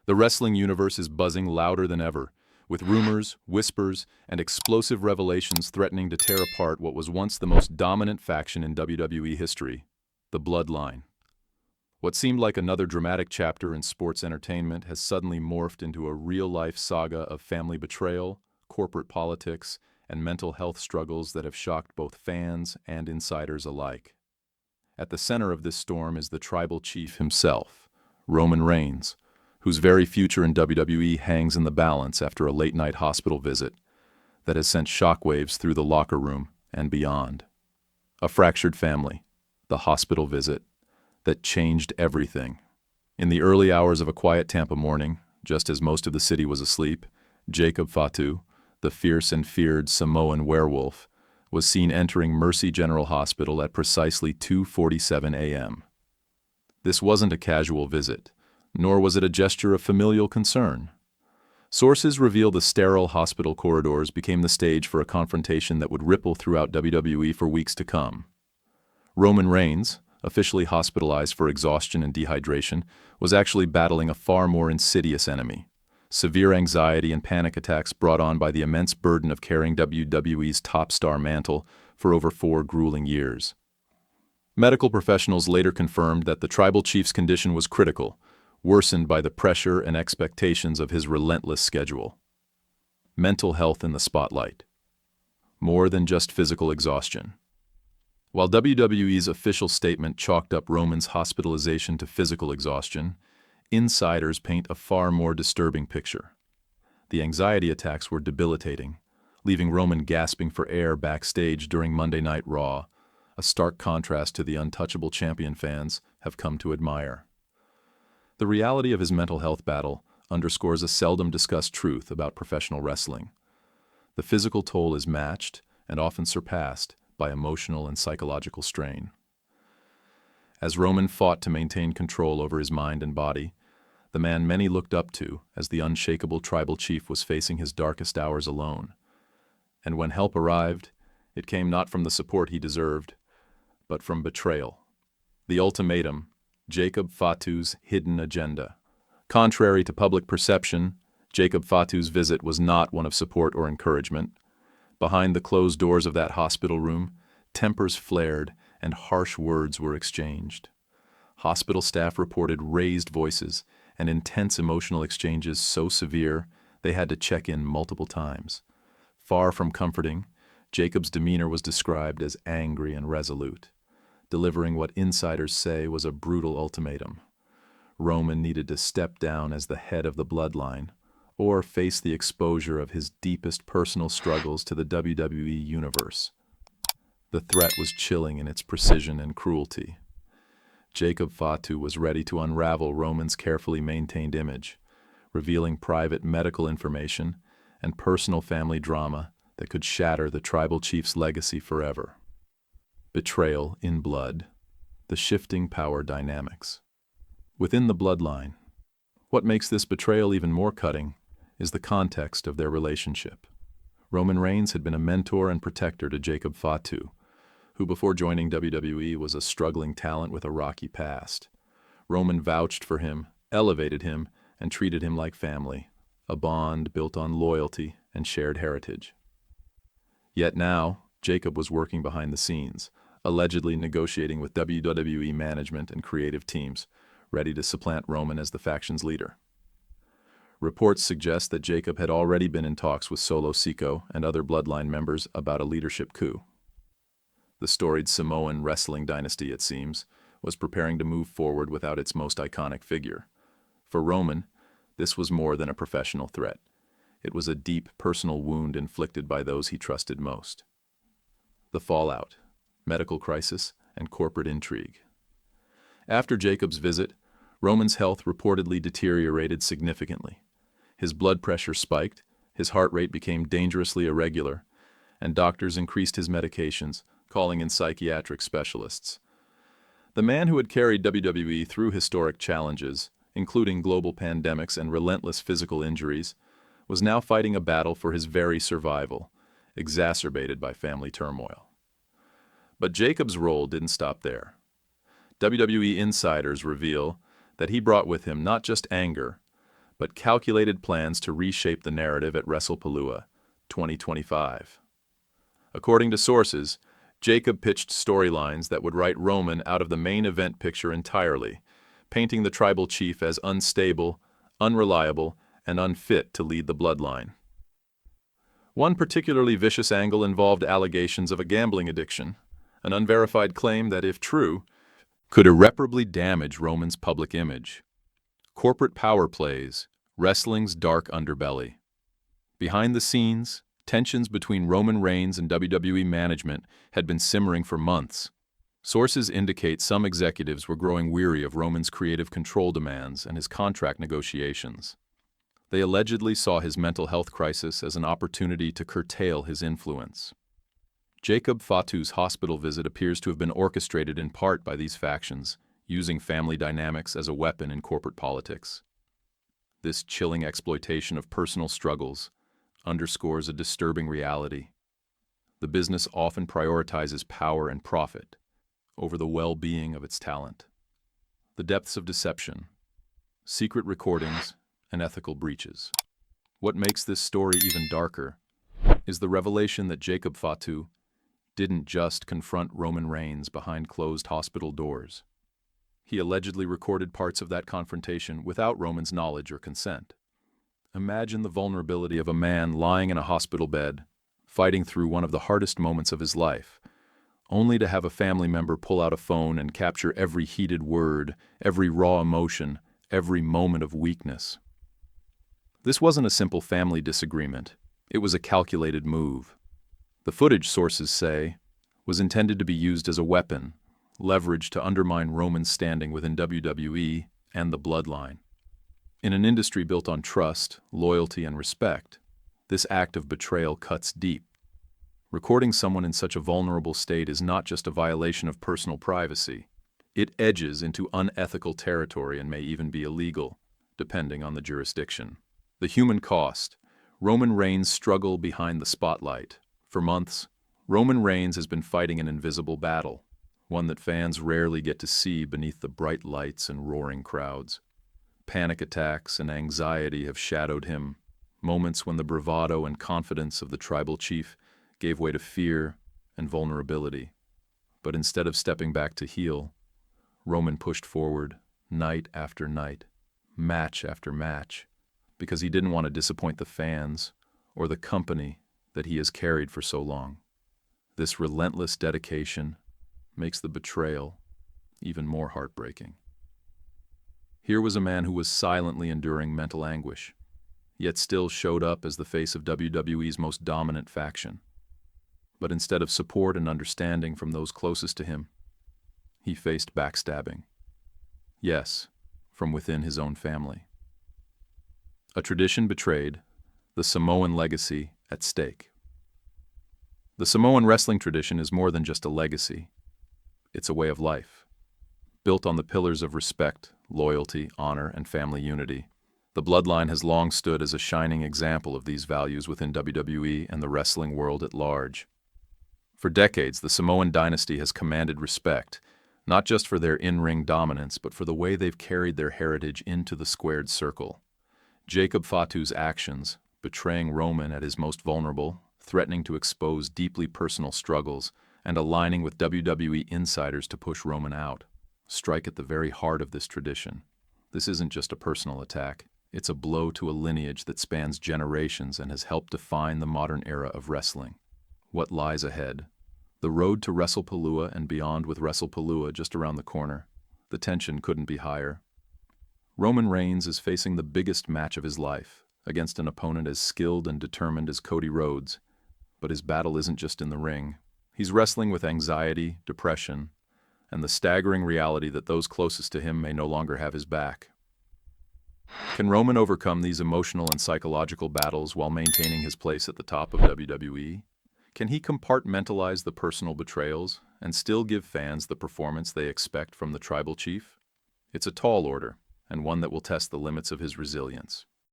The wrestling universe is buzzing louder than ever, with rumors, whispers, and explosive revelations threatening to tear apart what was once the most dominant faction in WWE history, the Bloodline. What seemed like another dramatic chapter in sports entertainment has suddenly morphed into a real-life saga of family betrayal, corporate politics, and mental health struggles that have shocked both fans and insiders alike. At the center of this storm is the tribal chief himself, Roman Reigns, whose very future in WWE hangs in the balance after a late-night hospital visit that has sent shockwaves through the locker room and beyond. A fractured family, the hospital visit, that changed everything. In the early hours of a quiet Tampa morning, just as most of the city was asleep, Jacob Fatu, the fierce and feared Samoan werewolf, was seen entering Mercy General Hospital at precisely 2:47 a.m. This wasn't a casual visit, nor was it a gesture of familial concern. Sources reveal the sterile hospital corridors became the stage for a confrontation that would ripple throughout WWE for weeks to come. Roman Reigns, officially hospitalized for exhaustion and dehydration, was actually battling a far more insidious enemy: severe anxiety and panic attacks brought on by the immense burden of carrying WWE's top star mantle for over 4 grueling years. Medical professionals later confirmed that the tribal chief's condition was critical, worsened by the pressure and expectations of his relentless schedule. Mental health in the spotlight. More than just physical exhaustion. While WWE's official statement chalked up Roman's hospitalization to physical exhaustion, insiders paint a far more disturbing picture. The anxiety attacks were debilitating, leaving Roman gasping for air backstage during Monday Night Raw, a stark contrast to the untouchable champion fans have come to admire. The reality of his mental health battle underscores a seldom discussed truth about professional wrestling. The physical toll is matched, and often surpassed, by emotional and psychological strain. As Roman fought to maintain control over his mind and body, the man many looked up to as the unshakable tribal chief was facing his darkest hours alone. And when help arrived, it came not from the support he deserved, but from betrayal. The ultimatum: Jacob Fatu's hidden agenda. Contrary to public perception, Jacob Fatu's visit was not one of support or encouragement. Behind the closed doors of that hospital room, tempers flared and harsh words were exchanged. Hospital staff reported raised voices and intense emotional exchanges so severe they had to check in multiple times. Far from comforting, Jacob's demeanor was described as angry and resolute, delivering what insiders say was a brutal ultimatum. Roman needed to step down as the head of the Bloodline, or face the exposure of his deepest personal struggles to the WWE Universe. The threat was chilling in its precision and cruelty. Jacob Fatu was ready to unravel Roman's carefully maintained image, revealing private medical information and personal family drama that could shatter the tribal chief's legacy forever. Betrayal in blood. The shifting power dynamics. Within the Bloodline, what makes this betrayal even more cutting is the context of their relationship. Roman Reigns had been a mentor and protector to Jacob Fatu, who before joining WWE was a struggling talent with a rocky past. Roman vouched for him, elevated him, and treated him like family, a bond built on loyalty and shared heritage. Yet now, Jacob was working behind the scenes, allegedly negotiating with WWE management and creative teams, ready to supplant Roman as the faction's leader. Reports suggest that Jacob had already been in talks with Solo Sikoa and other Bloodline members about a leadership coup. The storied Samoan wrestling dynasty, it seems, was preparing to move forward without its most iconic figure. For Roman, this was more than a professional threat. It was a deep personal wound inflicted by those he trusted most. The fallout, medical crisis, and corporate intrigue. After Jacob's visit, Roman's health reportedly deteriorated significantly. His blood pressure spiked, his heart rate became dangerously irregular, and doctors increased his medications, calling in psychiatric specialists. The man who had carried WWE through historic challenges, including global pandemics and relentless physical injuries, was now fighting a battle for his very survival, exacerbated by family turmoil. But Jacob's role didn't stop there. WWE insiders reveal that he brought with him not just anger, but calculated plans to reshape the narrative at WrestlePalooza 2025. According to sources, Jacob pitched storylines that would write Roman out of the main event picture entirely, painting the tribal chief as unstable, unreliable, and unfit to lead the bloodline. One particularly vicious angle involved allegations of a gambling addiction, an unverified claim that, if true, could irreparably damage Roman's public image. Corporate power plays, wrestling's dark underbelly. Behind the scenes, tensions between Roman Reigns and WWE management had been simmering for months. Sources indicate some executives were growing weary of Roman's creative control demands and his contract negotiations. They allegedly saw his mental health crisis as an opportunity to curtail his influence. Jacob Fatu's hospital visit appears to have been orchestrated in part by these factions, using family dynamics as a weapon in corporate politics. This chilling exploitation of personal struggles underscores a disturbing reality. The business often prioritizes power and profit over the well-being of its talent. The depths of deception, secret recordings, and ethical breaches. What makes this story even darker is the revelation that Jacob Fatu didn't just confront Roman Reigns behind closed hospital doors. He allegedly recorded parts of that confrontation without Roman's knowledge or consent. Imagine the vulnerability of a man lying in a hospital bed, fighting through one of the hardest moments of his life, only to have a family member pull out a phone and capture every heated word, every raw emotion, every moment of weakness. This wasn't a simple family disagreement. It was a calculated move. The footage, sources say, was intended to be used as a weapon, leveraged to undermine Roman's standing within WWE and the Bloodline. In an industry built on trust, loyalty, and respect, this act of betrayal cuts deep. Recording someone in such a vulnerable state is not just a violation of personal privacy. It edges into unethical territory and may even be illegal, depending on the jurisdiction. The human cost. Roman Reigns' struggle behind the spotlight. For months, Roman Reigns has been fighting an invisible battle, one that fans rarely get to see beneath the bright lights and roaring crowds. Panic attacks and anxiety have shadowed him, moments when the bravado and confidence of the tribal chief gave way to fear and vulnerability. But instead of stepping back to heal, Roman pushed forward night after night, match after match, because he didn't want to disappoint the fans or the company that he has carried for so long. This relentless dedication makes the betrayal even more heartbreaking. Here was a man who was silently enduring mental anguish, yet still showed up as the face of WWE's most dominant faction. But instead of support and understanding from those closest to him, he faced backstabbing. Yes, from within his own family. A tradition betrayed, the Samoan legacy at stake. The Samoan wrestling tradition is more than just a legacy. It's a way of life, built on the pillars of respect, loyalty, honor, and family unity. The Bloodline has long stood as a shining example of these values within WWE and the wrestling world at large. For decades, the Samoan dynasty has commanded respect, not just for their in-ring dominance, but for the way they've carried their heritage into the squared circle. Jacob Fatu's actions, betraying Roman at his most vulnerable, threatening to expose deeply personal struggles, and aligning with WWE insiders to push Roman out, strike at the very heart of this tradition. This isn't just a personal attack. It's a blow to a lineage that spans generations and has helped define the modern era of wrestling. What lies ahead? The road to WrestlePalooza and beyond, with WrestlePalooza just around the corner. The tension couldn't be higher. Roman Reigns is facing the biggest match of his life, against an opponent as skilled and determined as Cody Rhodes. But his battle isn't just in the ring. He's wrestling with anxiety, depression, and the staggering reality that those closest to him may no longer have his back. Can Roman overcome these emotional and psychological battles while maintaining his place at the top of WWE? Can he compartmentalize the personal betrayals and still give fans the performance they expect from the tribal chief? It's a tall order, and one that will test the limits of his resilience.